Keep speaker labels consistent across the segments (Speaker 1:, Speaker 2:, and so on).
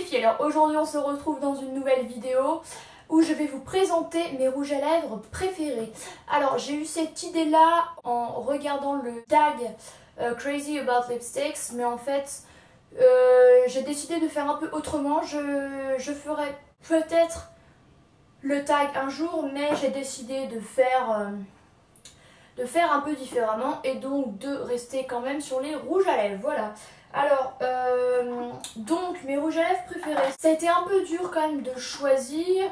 Speaker 1: filles, alors aujourd'hui on se retrouve dans une nouvelle vidéo où je vais vous présenter mes rouges à lèvres préférés. Alors j'ai eu cette idée là en regardant le tag Crazy About Lipsticks, mais en fait j'ai décidé de faire un peu autrement. Je ferai peut-être le tag un jour, mais j'ai décidé de faire un peu différemment et donc de rester quand même sur les rouges à lèvres. Voilà. Alors, donc mes rouges à lèvres préférés. Ça a été un peu dur quand même de choisir.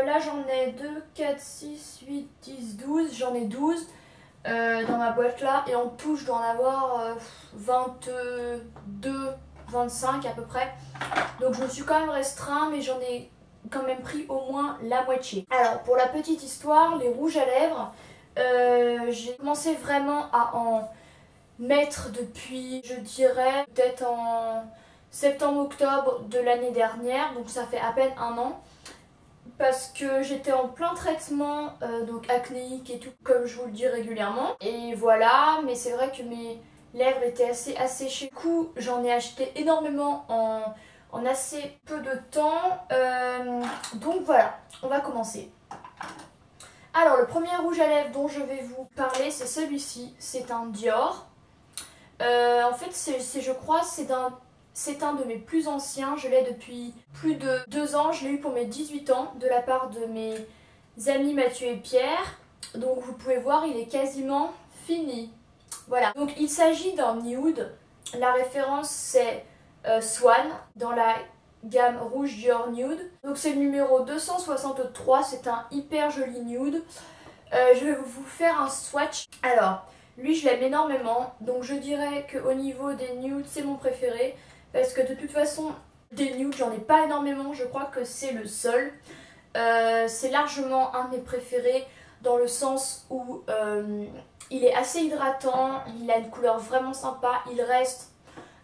Speaker 1: Là j'en ai 2, 4, 6, 8, 10, 12. J'en ai 12 dans ma boîte là. Et en tout je dois en avoir 22, 25 à peu près. Donc je me suis quand même restreint, mais j'en ai quand même pris au moins la moitié. Alors pour la petite histoire, les rouges à lèvres, j'ai commencé vraiment à en mettre depuis, je dirais, peut-être en septembre-octobre de l'année dernière, donc ça fait à peine un an, parce que j'étais en plein traitement, donc acnéique et tout, comme je vous le dis régulièrement, et voilà. Mais c'est vrai que mes lèvres étaient assez asséchées, du coup j'en ai acheté énormément en assez peu de temps, donc voilà, on va commencer. Alors le premier rouge à lèvres dont je vais vous parler, c'est celui-ci, c'est un Dior. En fait je crois c'est un de mes plus anciens, je l'ai depuis plus de 2 ans, je l'ai eu pour mes 18 ans de la part de mes amis Mathieu et Pierre. Donc vous pouvez voir, il est quasiment fini. Voilà, donc il s'agit d'un nude, la référence c'est Swan dans la gamme rouge Dior Nude. Donc c'est le numéro 263, c'est un hyper joli nude. Je vais vous faire un swatch. Alors lui je l'aime énormément, donc je dirais qu'au niveau des nudes c'est mon préféré, parce que de toute façon des nudes j'en ai pas énormément, je crois que c'est le seul. C'est largement un de mes préférés dans le sens où il est assez hydratant, il a une couleur vraiment sympa, il reste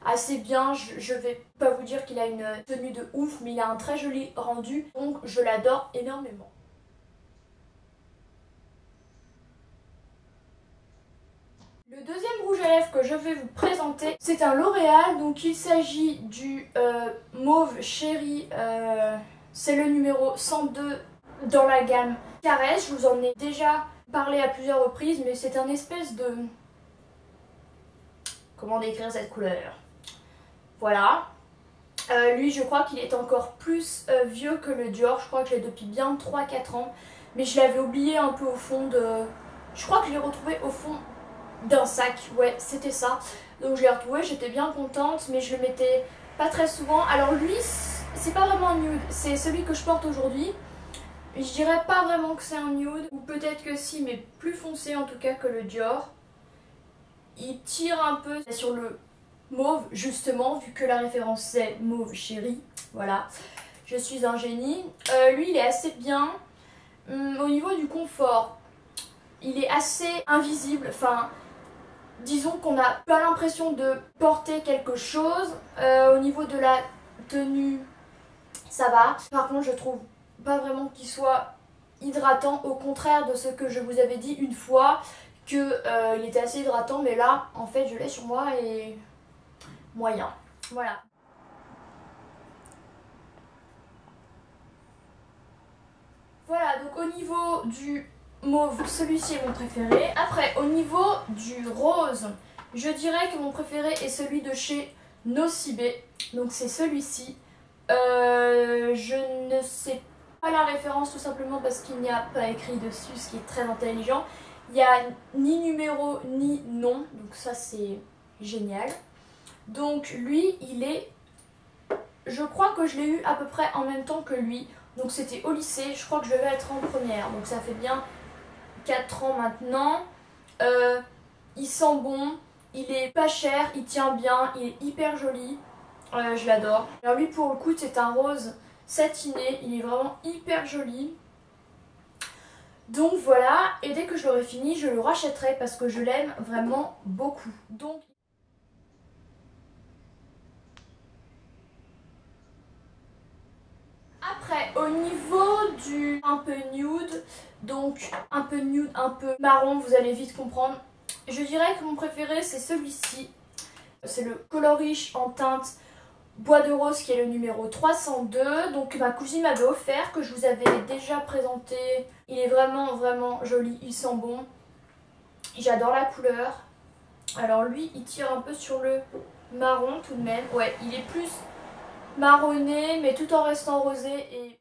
Speaker 1: assez bien. Je vais pas vous dire qu'il a une tenue de ouf, mais il a un très joli rendu, donc je l'adore énormément. Le deuxième rouge à lèvres que je vais vous présenter, c'est un L'Oréal, donc il s'agit du Mauve Chéri, c'est le numéro 102 dans la gamme Caresse. Je vous en ai déjà parlé à plusieurs reprises, mais c'est un espèce de... Comment décrire cette couleur? Voilà. Lui je crois qu'il est encore plus vieux que le Dior, je crois que je l'ai depuis bien 3-4 ans, mais je l'avais oublié un peu au fond de... Je crois que je l'ai retrouvé au fond d'un sac, ouais c'était ça. Donc je l'ai retrouvé, j'étais bien contente, mais je le mettais pas très souvent. Alors lui c'est pas vraiment un nude, c'est celui que je porte aujourd'hui. Je dirais pas vraiment que c'est un nude, ou peut-être que si, mais plus foncé en tout cas que le Dior. Il tire un peu sur le mauve justement, vu que la référence c'est Mauve Chéri. Voilà, je suis un génie. Lui il est assez bien. Au niveau du confort, il est assez invisible, enfin disons qu'on n'a pas l'impression de porter quelque chose. Au niveau de la tenue, ça va. Par contre, je trouve pas vraiment qu'il soit hydratant, au contraire de ce que je vous avais dit une fois, que il était assez hydratant, mais là, en fait, je l'ai sur moi et moyen. Voilà. Voilà, donc au niveau du mauve, celui-ci est mon préféré. Après, au niveau du rose, je dirais que mon préféré est celui de chez Nocibé. Donc c'est celui-ci. Je ne sais pas la référence tout simplement parce qu'il n'y a pas écrit dessus, ce qui est très intelligent. Il n'y a ni numéro ni nom, donc ça c'est génial. Donc lui, il est... Je crois que je l'ai eu à peu près en même temps que lui. Donc c'était au lycée, je crois que je devais être en première. Donc ça fait bien 4 ans maintenant. Il sent bon, il est pas cher, il tient bien, il est hyper joli. Je l'adore. Alors lui pour le coup c'est un rose satiné, il est vraiment hyper joli. Donc voilà, et dès que je l'aurai fini, je le rachèterai parce que je l'aime vraiment beaucoup. Donc après, au niveau du un peu nude, donc un peu nude, un peu marron, vous allez vite comprendre. Je dirais que mon préféré c'est celui-ci. C'est le Color Riche en teinte Bois de Rose qui est le numéro 302. Donc ma cousine m'avait offert, que je vous avais déjà présenté. Il est vraiment vraiment joli, il sent bon. J'adore la couleur. Alors lui il tire un peu sur le marron tout de même. Ouais, il est plus marronné mais tout en restant rosé. Et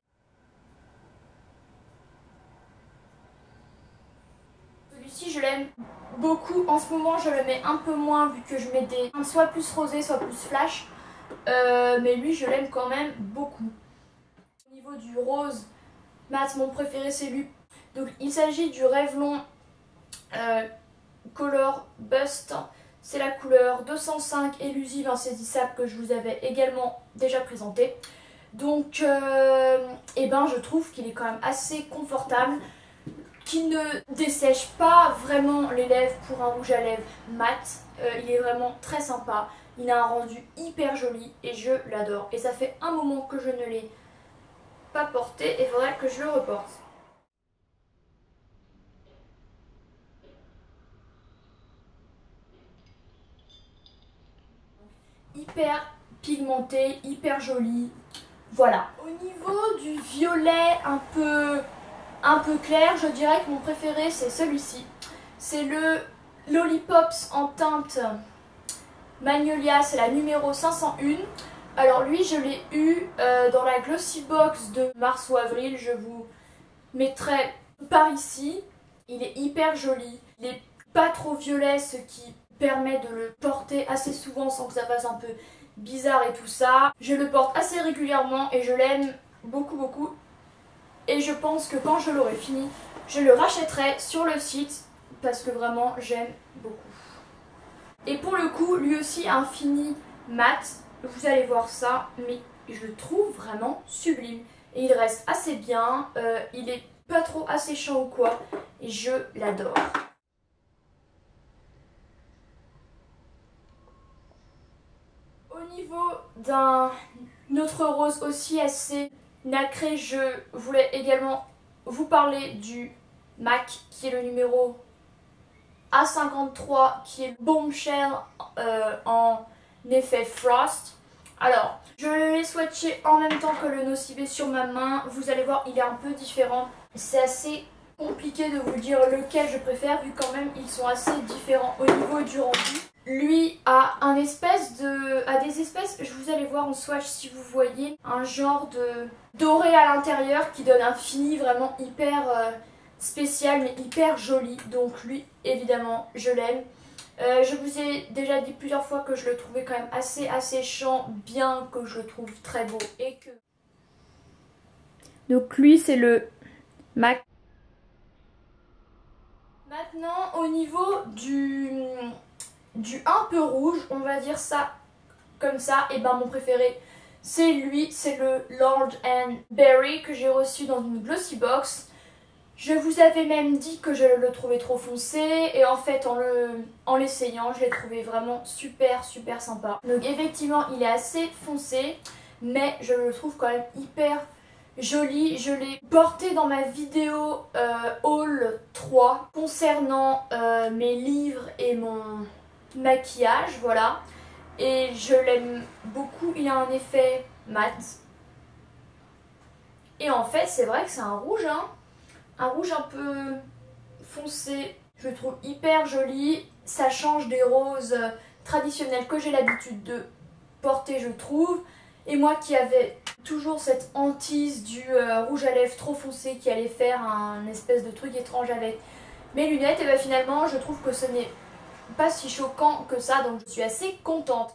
Speaker 1: celui-ci je l'aime beaucoup. En ce moment je le mets un peu moins vu que je mets des soit plus rosé soit plus flash. Mais lui je l'aime quand même beaucoup. Au niveau du rose mat, mon préféré c'est lui. Donc il s'agit du Revlon Color Bust. C'est la couleur 205 élusive insaisissable que je vous avais également déjà présenté. Donc eh ben, je trouve qu'il est quand même assez confortable, qu'il ne dessèche pas vraiment les lèvres pour un rouge à lèvres mat. Il est vraiment très sympa. Il a un rendu hyper joli et je l'adore. Et ça fait un moment que je ne l'ai pas porté et il faudrait que je le reporte. Hyper pigmenté, hyper joli. Voilà. Au niveau du violet un peu clair, je dirais que mon préféré c'est celui-ci. C'est le Lollipops en teinte Magnolia, c'est la numéro 501. Alors lui je l'ai eu dans la Glossy Box de mars ou avril, je vous mettrai par ici. Il est hyper joli, il est pas trop violet, ce qui permet de le porter assez souvent sans que ça fasse un peu bizarre et tout ça. Je le porte assez régulièrement et je l'aime beaucoup beaucoup. Et je pense que quand je l'aurai fini, je le rachèterai sur le site parce que vraiment j'aime beaucoup. Et pour le coup, lui aussi a un fini mat. Vous allez voir ça, mais je le trouve vraiment sublime. Et il reste assez bien, il est pas trop asséchant ou quoi. Et je l'adore. Au niveau d'un autre rose aussi assez nacré, je voulais également vous parler du MAC qui est le numéro A53 qui est Bombshell en effet Frost. Alors, je l'ai swatché en même temps que le Nocibé sur ma main. Vous allez voir, il est un peu différent. C'est assez compliqué de vous dire lequel je préfère vu quand même ils sont assez différents au niveau du rendu. Lui a des espèces, je vous allez voir en swatch si vous voyez, un genre de doré à l'intérieur qui donne un fini vraiment hyper spécial mais hyper joli. Donc lui évidemment je l'aime. Je vous ai déjà dit plusieurs fois que je le trouvais quand même assez asséchant, bien que je le trouve très beau et que... Donc lui c'est le MAC. Maintenant au niveau du un peu rouge, on va dire ça comme ça, et ben mon préféré c'est lui, c'est le Lord and Berry que j'ai reçu dans une Glossy Box. Je vous avais même dit que je le trouvais trop foncé et en fait en l'essayant je l'ai trouvé vraiment super super sympa. Donc effectivement il est assez foncé mais je le trouve quand même hyper joli. Je l'ai porté dans ma vidéo haul 3 concernant mes livres et mon maquillage, voilà. Et je l'aime beaucoup, il a un effet mat. Et en fait c'est vrai que c'est un rouge hein. Un rouge un peu foncé, je le trouve hyper joli. Ça change des roses traditionnels que j'ai l'habitude de porter, je trouve. Et moi qui avais toujours cette hantise du rouge à lèvres trop foncé qui allait faire un espèce de truc étrange avec mes lunettes, et bien finalement je trouve que ce n'est pas si choquant que ça, donc je suis assez contente.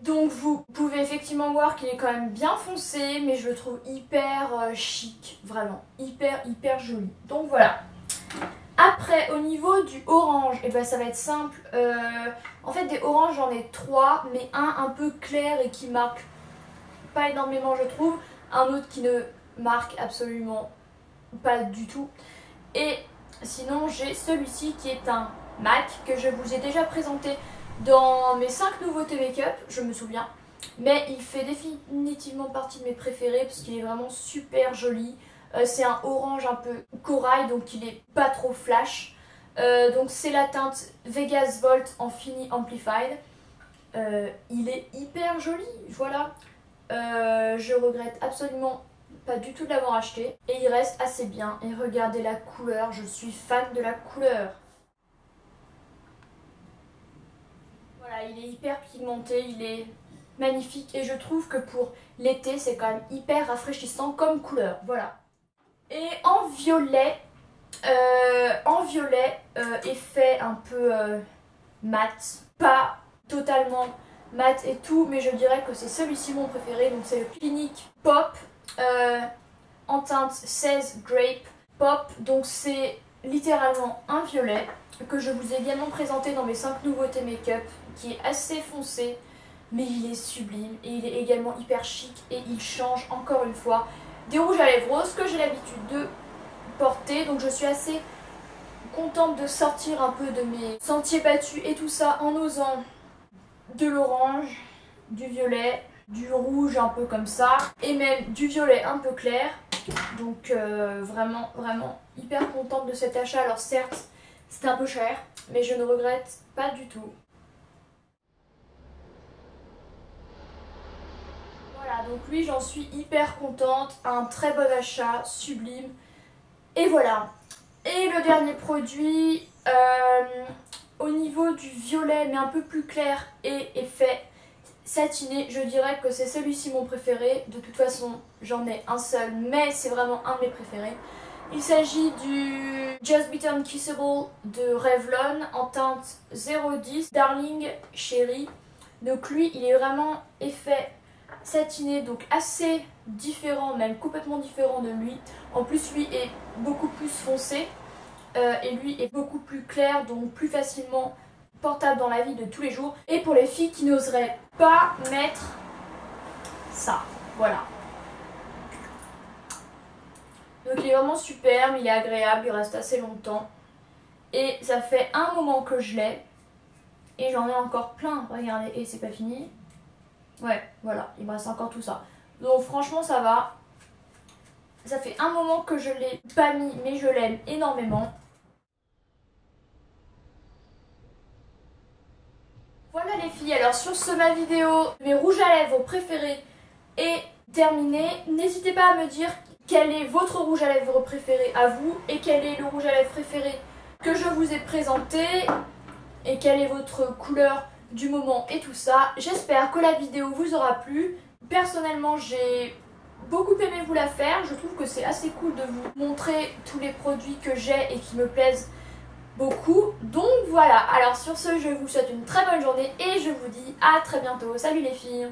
Speaker 1: Donc vous pouvez effectivement voir qu'il est quand même bien foncé, mais je le trouve hyper chic, vraiment, hyper joli. Donc voilà. Après, au niveau du orange, et ben ça va être simple. En fait, des oranges, j'en ai 3, mais un peu clair et qui marque pas énormément, je trouve. Un autre qui ne marque absolument pas du tout. Et sinon, j'ai celui-ci qui est un MAC que je vous ai déjà présenté dans mes 5 nouveautés make-up, je me souviens. Mais il fait définitivement partie de mes préférés parce qu'il est vraiment super joli. C'est un orange un peu corail, donc il est pas trop flash. Donc c'est la teinte Vegas Volt en Fini Amplified. Il est hyper joli, voilà. Je regrette absolument pas du tout de l'avoir acheté. Et il reste assez bien. Et regardez la couleur, je suis fan de la couleur. Voilà, il est hyper pigmenté, il est magnifique. Et je trouve que pour l'été, c'est quand même hyper rafraîchissant comme couleur. Voilà. Et en violet, effet un peu mat. Pas totalement mat et tout, mais je dirais que c'est celui-ci mon préféré. Donc c'est le Clinique Pop en teinte 16 Grape Pop. Donc c'est littéralement un violet que je vous ai également présenté dans mes 5 nouveautés make-up, qui est assez foncé, mais il est sublime et il est également hyper chic et il change encore une fois des rouges à lèvres roses que j'ai l'habitude de porter. Donc je suis assez contente de sortir un peu de mes sentiers battus et tout ça en osant de l'orange, du violet, du rouge un peu comme ça et même du violet un peu clair. Donc vraiment hyper contente de cet achat. Alors certes c'est un peu cher, mais je ne regrette pas du tout. Voilà, donc lui j'en suis hyper contente, un très bon achat, sublime. Et voilà. Et le dernier produit, au niveau du violet mais un peu plus clair et effet satiné, je dirais que c'est celui-ci mon préféré. De toute façon j'en ai un seul, mais c'est vraiment un de mes préférés. Il s'agit du Just Beat Unkissable de Revlon en teinte 010 Darling Cherry. Donc lui il est vraiment effet satiné, donc assez différent, même complètement différent de lui. En plus lui est beaucoup plus foncé et lui est beaucoup plus clair, donc plus facilement portable dans la vie de tous les jours. Et pour les filles qui n'oseraient pas mettre ça, voilà. Donc il est vraiment superbe, il est agréable, il reste assez longtemps. Et ça fait un moment que je l'ai. Et j'en ai encore plein, regardez, et c'est pas fini. Ouais, voilà, il me reste encore tout ça. Donc franchement ça va. Ça fait un moment que je l'ai pas mis, mais je l'aime énormément. Voilà les filles, alors sur ce ma vidéo, mes rouges à lèvres préférés est terminée. N'hésitez pas à me dire quel est votre rouge à lèvres préféré à vous et quel est le rouge à lèvres préféré que je vous ai présenté et quelle est votre couleur du moment et tout ça. J'espère que la vidéo vous aura plu. Personnellement j'ai beaucoup aimé vous la faire. Je trouve que c'est assez cool de vous montrer tous les produits que j'ai et qui me plaisent beaucoup. Donc voilà, alors sur ce je vous souhaite une très bonne journée et je vous dis à très bientôt. Salut les filles!